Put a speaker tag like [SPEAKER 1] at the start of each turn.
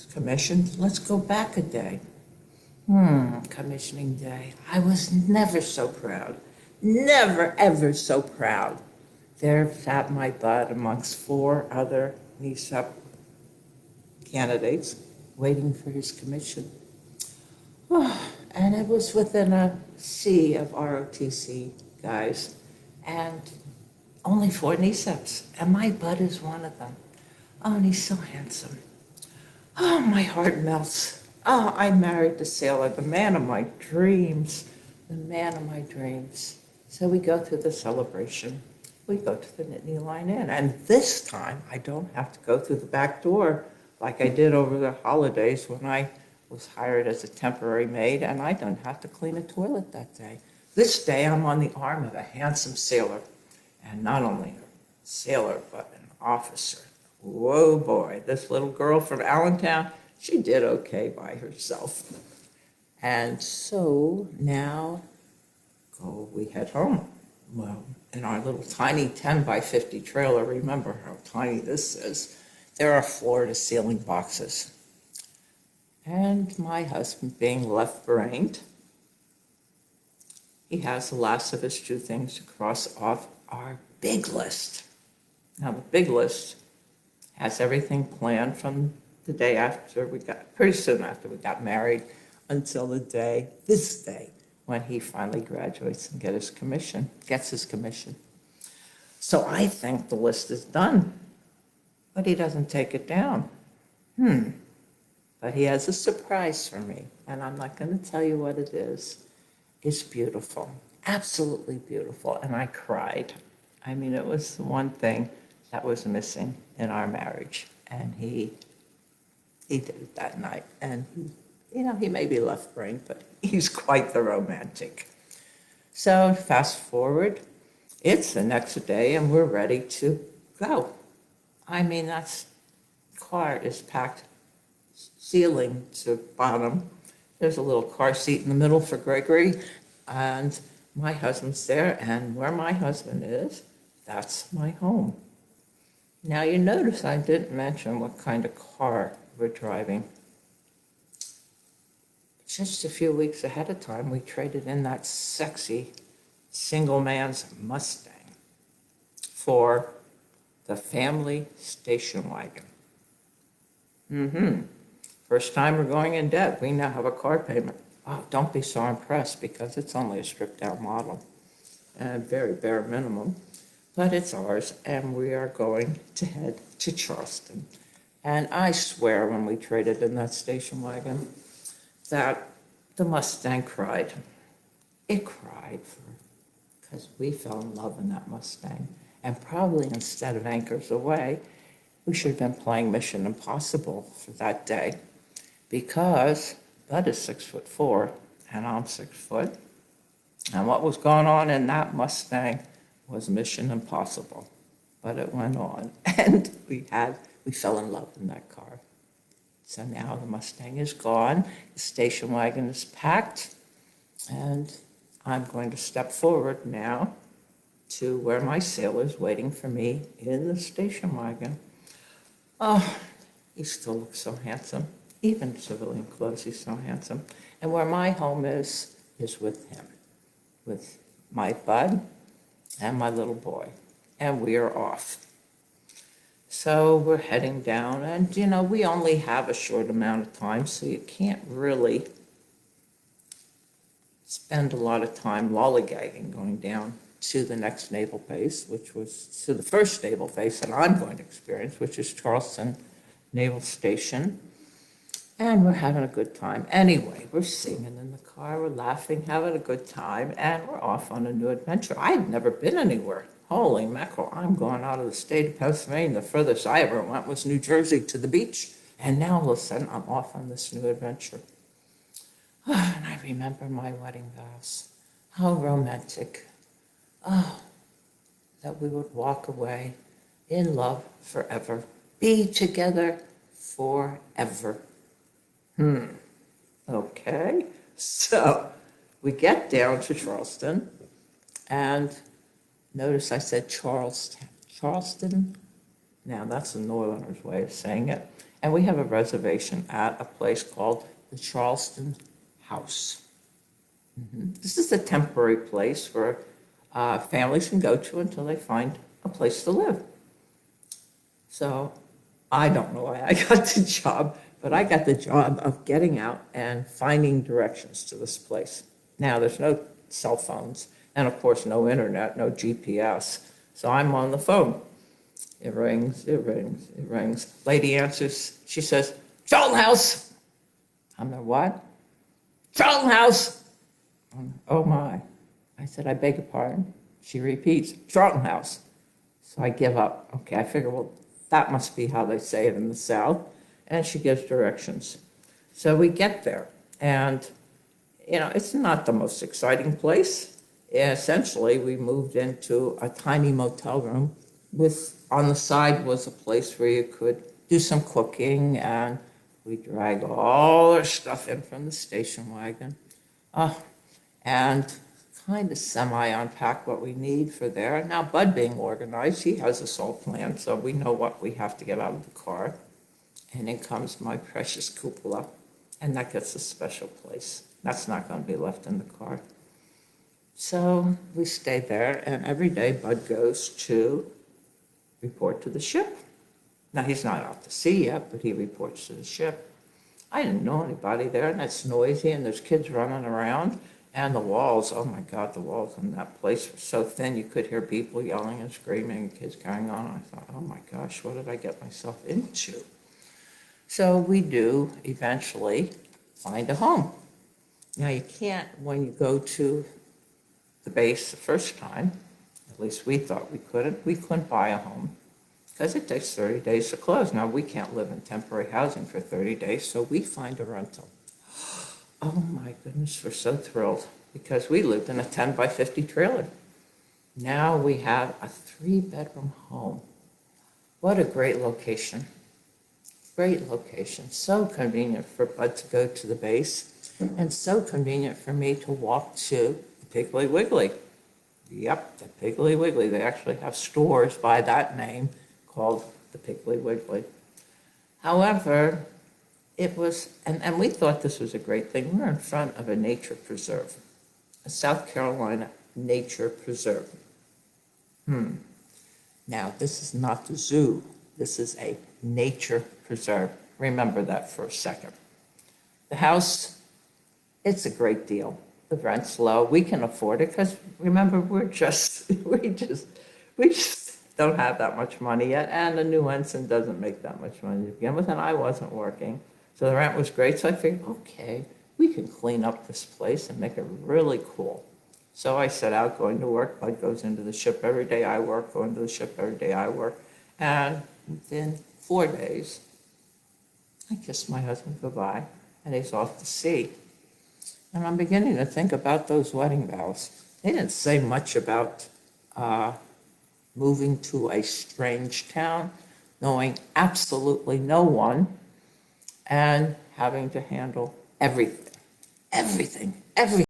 [SPEAKER 1] commissioned. Let's go back a day. Commissioning day. I was never so proud. Never, ever so proud. There sat my bud amongst four other NESEP candidates waiting for his commission. And it was within a sea of ROTC guys, and only four NESEPs, and my bud is one of them. Oh, and he's so handsome. Oh, my heart melts. Oh, I married the sailor, the man of my dreams, the man of my dreams. So we go through the celebration. We go to the Nittany Lion Inn, and this time I don't have to go through the back door like I did over the holidays when I was hired as a temporary maid, and I don't have to clean a toilet that day. This day I'm on the arm of a handsome sailor, and not only a sailor, but an officer. Whoa, boy, this little girl from Allentown, she did okay by herself. And so now we head home. Well, in our little tiny 10 by 50 trailer, remember how tiny this is, there are floor-to-ceiling boxes. And my husband, being left-brained, he has the last of his two things to cross off our big list. Now, the big list has everything planned from the day after pretty soon after we got married, until this day, when he finally graduates and gets his commission. So I think the list is done, but he doesn't take it down. But he has a surprise for me, and I'm not going to tell you what it is. It's beautiful, absolutely beautiful, and I cried. I mean, it was the one thing that was missing in our marriage, and he did it that night. And he may be left-brained, but he's quite the romantic. So fast forward, it's the next day, and we're ready to go. I mean, that car is packed ceiling to bottom. There's a little car seat in the middle for Gregory, and my husband's there, and where my husband is, that's my home. Now, you notice I didn't mention what kind of car we're driving. Just a few weeks ahead of time, we traded in that sexy single man's Mustang for the family station wagon. First time we're going in debt. We now have a car payment. Oh, don't be so impressed, because it's only a stripped-down model and very bare minimum. But it's ours, and we are going to head to Charleston. And I swear, when we traded in that station wagon, that the Mustang cried. It cried because we fell in love in that Mustang. And probably instead of Anchors Away, we should have been playing Mission Impossible for that day, because Bud is 6'4", and I'm 6 foot. And what was going on in that Mustang was Mission Impossible. But it went on, and we fell in love in that car. So now the Mustang is gone, the station wagon is packed, and I'm going to step forward now to where my sailor's waiting for me in the station wagon. Oh, he still looks so handsome. Even civilian clothes, he's so handsome. And where my home is with him, with my bud and my little boy. And we are off. So we're heading down, and we only have a short amount of time, so you can't really spend a lot of time lollygagging going down to the next naval base, which was to the first naval base that I'm going to experience, which is Charleston Naval Station. And we're having a good time. Anyway, we're singing in the car, we're laughing, having a good time, and we're off on a new adventure. I had never been anywhere. Holy mackerel, I'm going out of the state of Pennsylvania. The furthest I ever went was New Jersey to the beach. And now all of a sudden, I'm off on this new adventure. And I remember my wedding vows. How romantic. Oh, that we would walk away in love forever. Be together forever. Okay. So we get down to Charleston, and notice I said Charleston. Now, that's the Northerners' way of saying it. and we have a reservation at a place called the Charleston House. This is a temporary place where families can go to until they find a place to live. So I don't know why I got the job, but I got the job of getting out and finding directions to this place. Now, there's no cell phones, and of course, no internet, no GPS. So I'm on the phone. It rings, it rings, it rings. Lady answers. She says, Charlton House. I'm like, what? Charlton House. Oh, my. I said, I beg your pardon. She repeats, Charlton House. So I give up. Okay, I figure, well, that must be how they say it in the South. And she gives directions. So we get there. And, it's not the most exciting place. Essentially, we moved into a tiny motel room on the side was a place where you could do some cooking, and we drag all our stuff in from the station wagon. And kind of semi-unpack what we need for there. Now, Bud being organized, he has us all planned, so we know what we have to get out of the car. And in comes my precious cupola, and that gets a special place. That's not going to be left in the car. So we stay there, and every day Bud goes to report to the ship. Now, he's not out to sea yet, but he reports to the ship. I didn't know anybody there, and it's noisy, and there's kids running around. And the walls, oh my God, the walls in that place were so thin, you could hear people yelling and screaming, and kids carrying on. I thought, oh my gosh, what did I get myself into? So we do eventually find a home. Now, you can't, when you go to the base the first time, at least we thought we couldn't buy a home because it takes 30 days to close. Now, we can't live in temporary housing for 30 days, so we find a rental. Oh my goodness, we're so thrilled because we lived in a 10 by 50 trailer. Now we have a 3-bedroom home. What a great location. Great location. So convenient for Bud to go to the base and so convenient for me to walk to the Piggly Wiggly. Yep, the Piggly Wiggly. They actually have stores by that name called the Piggly Wiggly. However, it was, and we thought this was a great thing. We're in front of a nature preserve, a South Carolina nature preserve. Now, this is not the zoo. This is a nature preserve. Remember that for a second. The house, it's a great deal. The rent's low. We can afford it because, remember, we just don't have that much money yet, and the new ensign doesn't make that much money to begin with, and I wasn't working. So the rent was great, so I figured, okay, we can clean up this place and make it really cool. So I set out going to work. Bud goes into the ship every day. I work, go into the ship every day. I work. And within 4 days, I kissed my husband goodbye, and he's off to sea. And I'm beginning to think about those wedding vows. They didn't say much about moving to a strange town, knowing absolutely no one, and having to handle everything,